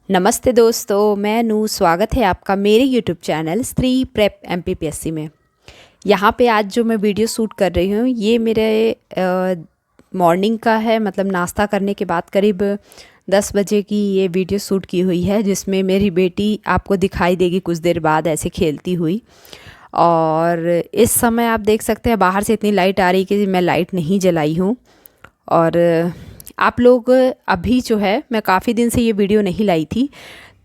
नमस्ते दोस्तों, मैं नू। स्वागत है आपका मेरे यूट्यूब चैनल स्त्री प्रेप एमपीपीएससी में। यहाँ पे आज जो मैं वीडियो शूट कर रही हूँ ये मेरे मॉर्निंग का है, मतलब नाश्ता करने के बाद करीब 10 बजे की ये वीडियो शूट की हुई है, जिसमें मेरी बेटी आपको दिखाई देगी कुछ देर बाद ऐसे खेलती हुई। और इस समय आप देख सकते हैं बाहर से इतनी लाइट आ रही है कि मैं लाइट नहीं जलाई हूँ। और आप लोग अभी जो है, मैं काफ़ी दिन से ये वीडियो नहीं लाई थी,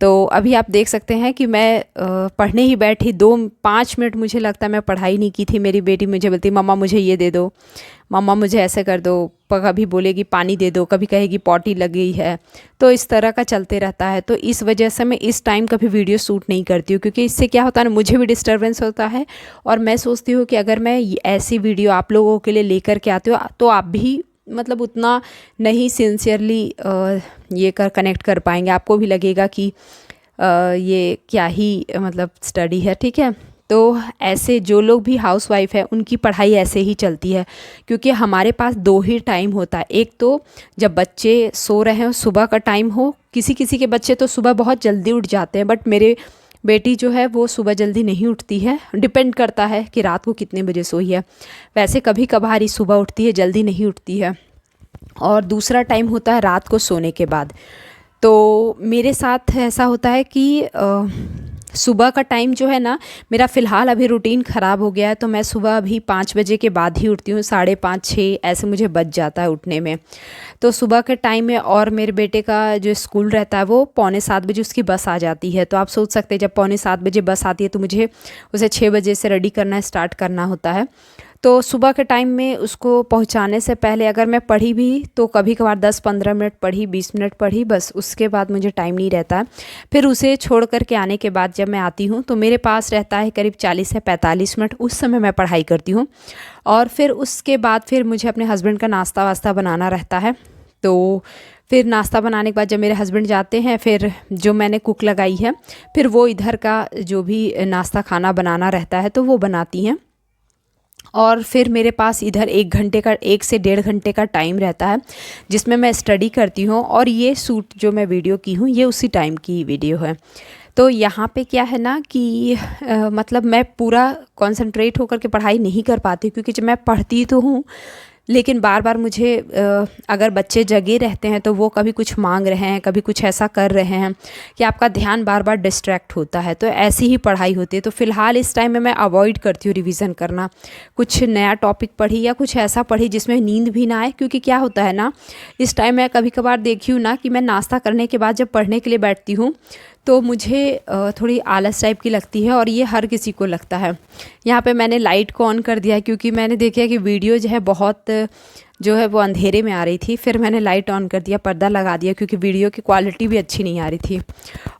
तो अभी आप देख सकते हैं कि मैं पढ़ने ही बैठी 2-5 मिनट मुझे लगता है मैं पढ़ाई नहीं की थी। मेरी बेटी मुझे बोलती मम्मा मुझे ये दे दो, मम्मा मुझे ऐसे कर दो, कभी बोलेगी पानी दे दो, कभी कहेगी पॉटी लग गई है। तो इस तरह का चलते रहता है। तो इस वजह से मैं इस टाइम कभी वीडियो शूट नहीं करती हूँ, क्योंकि इससे क्या होता है ना, मुझे भी डिस्टर्बेंस होता है। और मैं सोचती हूँ कि अगर मैं ऐसी वीडियो आप लोगों के लिए लेकर के आती हूँ तो आप भी मतलब उतना नहीं सिंसियरली ये कनेक्ट कर पाएंगे। आपको भी लगेगा कि ये क्या ही मतलब स्टडी है, ठीक है। तो ऐसे जो लोग भी हाउसवाइफ है उनकी पढ़ाई ऐसे ही चलती है, क्योंकि हमारे पास दो ही टाइम होता है। एक तो जब बच्चे सो रहे हैं सुबह का टाइम हो, किसी किसी के बच्चे तो सुबह बहुत जल्दी उठ जाते हैं, बट मेरे बेटी जो है वो सुबह जल्दी नहीं उठती है। डिपेंड करता है कि रात को कितने बजे सोई है। वैसे कभी कभार ही सुबह उठती है, जल्दी नहीं उठती है। और दूसरा टाइम होता है रात को सोने के बाद। तो मेरे साथ ऐसा होता है कि सुबह का टाइम जो है ना, मेरा फ़िलहाल अभी रूटीन ख़राब हो गया है। तो मैं सुबह अभी 5 बजे के बाद ही उठती हूँ, 5:30-6 ऐसे मुझे बज जाता है उठने में। तो सुबह के टाइम में, और मेरे बेटे का जो स्कूल रहता है वो 6:45 बजे उसकी बस आ जाती है। तो आप सोच सकते हैं जब 6:45 बजे बस आती है तो मुझे उसे 6 बजे से रेडी करना स्टार्ट करना होता है। तो सुबह के टाइम में उसको पहुंचाने से पहले अगर मैं पढ़ी भी तो कभी कभार 10-15 मिनट पढ़ी, 20 मिनट पढ़ी, बस उसके बाद मुझे टाइम नहीं रहता है। फिर उसे छोड़ कर के आने के बाद जब मैं आती हूँ तो मेरे पास रहता है करीब 40 से 45 मिनट, उस समय मैं पढ़ाई करती हूँ। और फिर उसके बाद फिर मुझे अपने हस्बैंड का नाश्ता वास्ता बनाना रहता है। तो फिर नाश्ता बनाने के बाद जब मेरे हस्बैंड जाते हैं, फिर जो मैंने कुक लगाई है फिर वो इधर का जो भी नाश्ता खाना बनाना रहता है तो वो बनाती हैं। और फिर मेरे पास इधर 1 से 1.5 घंटे का टाइम रहता है जिसमें मैं स्टडी करती हूँ। और ये शूट जो मैं वीडियो की हूँ ये उसी टाइम की वीडियो है। तो यहाँ पे क्या है ना कि मतलब मैं पूरा कंसंट्रेट होकर के पढ़ाई नहीं कर पाती, क्योंकि जब मैं पढ़ती तो हूँ लेकिन बार बार मुझे अगर बच्चे जगे रहते हैं तो वो कभी कुछ मांग रहे हैं, कभी कुछ ऐसा कर रहे हैं कि आपका ध्यान बार बार डिस्ट्रैक्ट होता है। तो ऐसी ही पढ़ाई होती है। तो फ़िलहाल इस टाइम में मैं अवॉइड करती हूँ रिवीजन करना। कुछ नया टॉपिक पढ़ी या कुछ ऐसा पढ़ी जिसमें नींद भी ना आए, क्योंकि क्या होता है ना, इस टाइम मैं कभी कभार देखी हूँ ना कि मैं नाश्ता करने के बाद जब पढ़ने के लिए बैठती हूँ तो मुझे थोड़ी आलस टाइप की लगती है, और ये हर किसी को लगता है। यहाँ पे मैंने लाइट को ऑन कर दिया है क्योंकि मैंने देखा कि वीडियो जो है बहुत जो है वो अंधेरे में आ रही थी। फिर मैंने लाइट ऑन कर दिया, पर्दा लगा दिया, क्योंकि वीडियो की क्वालिटी भी अच्छी नहीं आ रही थी।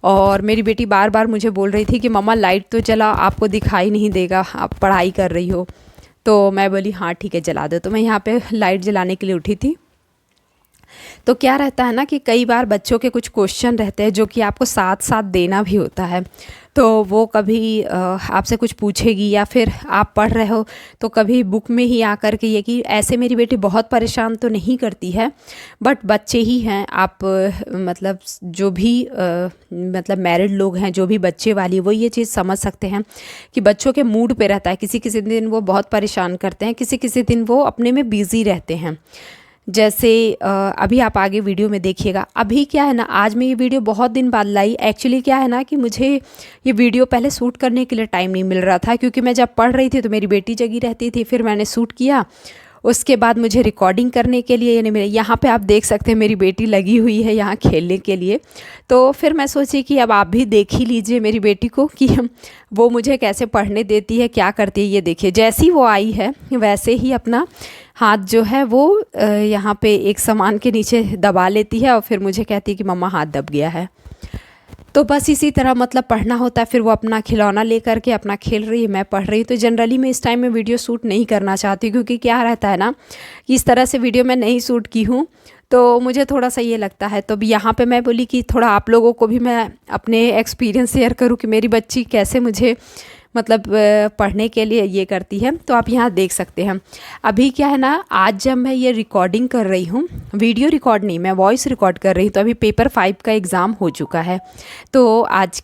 और मेरी बेटी बार बार मुझे बोल रही थी कि मम्मा लाइट तो जला, आपको दिखाई नहीं देगा, आप पढ़ाई कर रही हो। तो मैं बोली हाँ ठीक है जला दो। तो मैं यहाँ पे लाइट जलाने के लिए उठी थी। तो क्या रहता है ना कि कई बार बच्चों के कुछ क्वेश्चन रहते हैं जो कि आपको साथ साथ देना भी होता है। तो वो कभी आपसे कुछ पूछेगी, या फिर आप पढ़ रहे हो तो कभी बुक में ही आकर के ये कि ऐसे मेरी बेटी बहुत परेशान तो नहीं करती है, बट बच्चे ही हैं। आप मतलब जो भी मतलब मैरिड लोग हैं, जो भी बच्चे वाली, वो ये चीज़ समझ सकते हैं कि बच्चों के मूड पे रहता है। किसी किसी दिन वो बहुत परेशान करते हैं, किसी किसी दिन वो अपने में बिज़ी रहते हैं। जैसे अभी आप आगे वीडियो में देखिएगा। अभी क्या है ना, आज मैं ये वीडियो बहुत दिन बाद लाई। एक्चुअली क्या है ना कि मुझे ये वीडियो पहले शूट करने के लिए टाइम नहीं मिल रहा था, क्योंकि मैं जब पढ़ रही थी तो मेरी बेटी जगी रहती थी। फिर मैंने शूट किया, उसके बाद मुझे रिकॉर्डिंग करने के लिए यानी मेरे यहाँ पे आप देख सकते हैं मेरी बेटी लगी हुई है यहाँ खेलने के लिए। तो फिर मैं सोची कि अब आप भी देख ही लीजिए मेरी बेटी को कि वो मुझे कैसे पढ़ने देती है, क्या करती है। ये देखिए, जैसी वो आई है वैसे ही अपना हाथ जो है वो यहाँ पे एक सामान के नीचे दबा लेती है, और फिर मुझे कहती है कि मम्मा हाथ दब गया है। तो बस इसी तरह मतलब पढ़ना होता है। फिर वो अपना खिलौना लेकर के अपना खेल रही है, मैं पढ़ रही हूँ। तो जनरली मैं इस टाइम में वीडियो शूट नहीं करना चाहती, क्योंकि क्या रहता है ना कि इस तरह से वीडियो मैं नहीं शूट की हूँ तो मुझे थोड़ा सा ये लगता है। तो यहाँ पे मैं बोली कि थोड़ा आप लोगों को भी मैं अपने एक्सपीरियंस शेयर करूँ कि मेरी बच्ची कैसे मुझे मतलब पढ़ने के लिए ये करती है। तो आप यहाँ देख सकते हैं अभी क्या है ना, आज जब मैं ये रिकॉर्डिंग कर रही हूँ, वीडियो रिकॉर्ड नहीं, मैं वॉइस रिकॉर्ड कर रही हूँ, तो अभी पेपर 5 का एग्ज़ाम हो चुका है। तो आज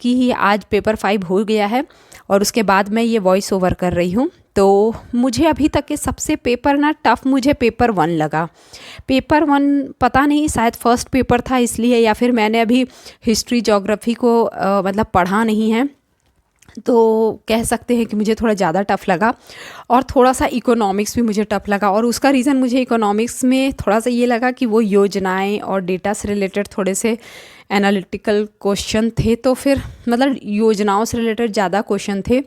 पेपर 5 हो गया है और उसके बाद मैं ये वॉइस ओवर कर रही हूँ। तो मुझे अभी तक के सबसे पेपर ना टफ़ मुझे पेपर 1 लगा। पेपर 1 पता नहीं शायद फर्स्ट पेपर था इसलिए, या फिर मैंने अभी हिस्ट्री ज्योग्राफी को मतलब पढ़ा नहीं है, तो कह सकते हैं कि मुझे थोड़ा ज़्यादा टफ़ लगा। और थोड़ा सा इकोनॉमिक्स भी मुझे टफ़ लगा, और उसका रीज़न मुझे इकोनॉमिक्स में थोड़ा सा ये लगा कि वो योजनाएं और डेटा से रिलेटेड थोड़े से एनालिटिकल क्वेश्चन थे, तो फिर मतलब योजनाओं से रिलेटेड ज़्यादा क्वेश्चन थे।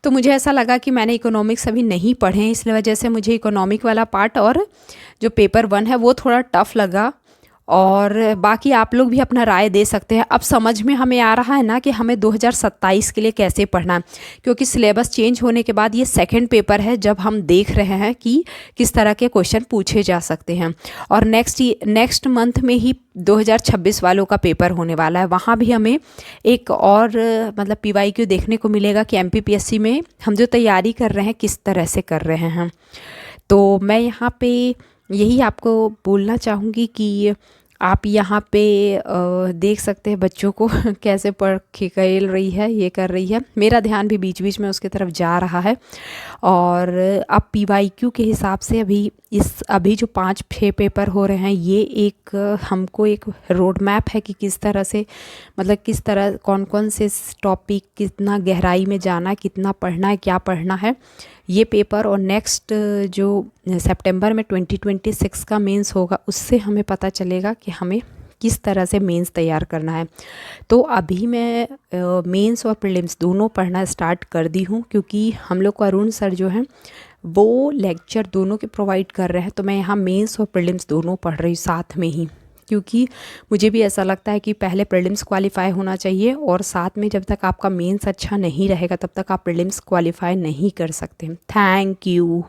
तो मुझे ऐसा लगा कि मैंने इकोनॉमिक्स अभी नहीं पढ़े हैं, इसलिए वजह से मुझे इकोनॉमिक वाला पार्ट और जो पेपर 1 है वो थोड़ा टफ़ लगा। और बाकी आप लोग भी अपना राय दे सकते हैं। अब समझ में हमें आ रहा है ना कि हमें 2027 के लिए कैसे पढ़ना है, क्योंकि सिलेबस चेंज होने के बाद ये सेकंड पेपर है जब हम देख रहे हैं कि किस तरह के क्वेश्चन पूछे जा सकते हैं। और नेक्स्ट मंथ में ही 2026 वालों का पेपर होने वाला है, वहाँ भी हमें एक और मतलब PYQ देखने को मिलेगा कि MPPSC में हम जो तैयारी कर रहे हैं किस तरह से कर रहे हैं। तो मैं यहाँ पे यही आपको बोलना चाहूँगी कि आप यहाँ पे देख सकते हैं बच्चों को कैसे पढ़ के खेल रही है, ये कर रही है। मेरा ध्यान भी बीच बीच में उसकी तरफ जा रहा है। और अब PYQ के हिसाब से अभी जो 5-6 पेपर हो रहे हैं, ये एक हमको एक रोड मैप है कि किस तरह से मतलब किस तरह कौन कौन से टॉपिक कितना गहराई में जाना, कितना पढ़ना है, क्या पढ़ना है ये पेपर। और नेक्स्ट जो सितंबर में 2026 का मेंस होगा, उससे हमें पता चलेगा कि हमें किस तरह से मेंस तैयार करना है। तो अभी मैं मेंस और प्रीलिम्स दोनों पढ़ना स्टार्ट कर दी हूँ, क्योंकि हम लोग को अरुण सर जो हैं वो लेक्चर दोनों के प्रोवाइड कर रहे हैं। तो मैं यहाँ मेंस और प्रीलिम्स दोनों पढ़ रही हूँ साथ में ही, क्योंकि मुझे भी ऐसा लगता है कि पहले प्रीलिम्स क्वालिफाई होना चाहिए, और साथ में जब तक आपका मेंस अच्छा नहीं रहेगा तब तक आप प्रीलिम्स क्वालिफाई नहीं कर सकते। Thank you.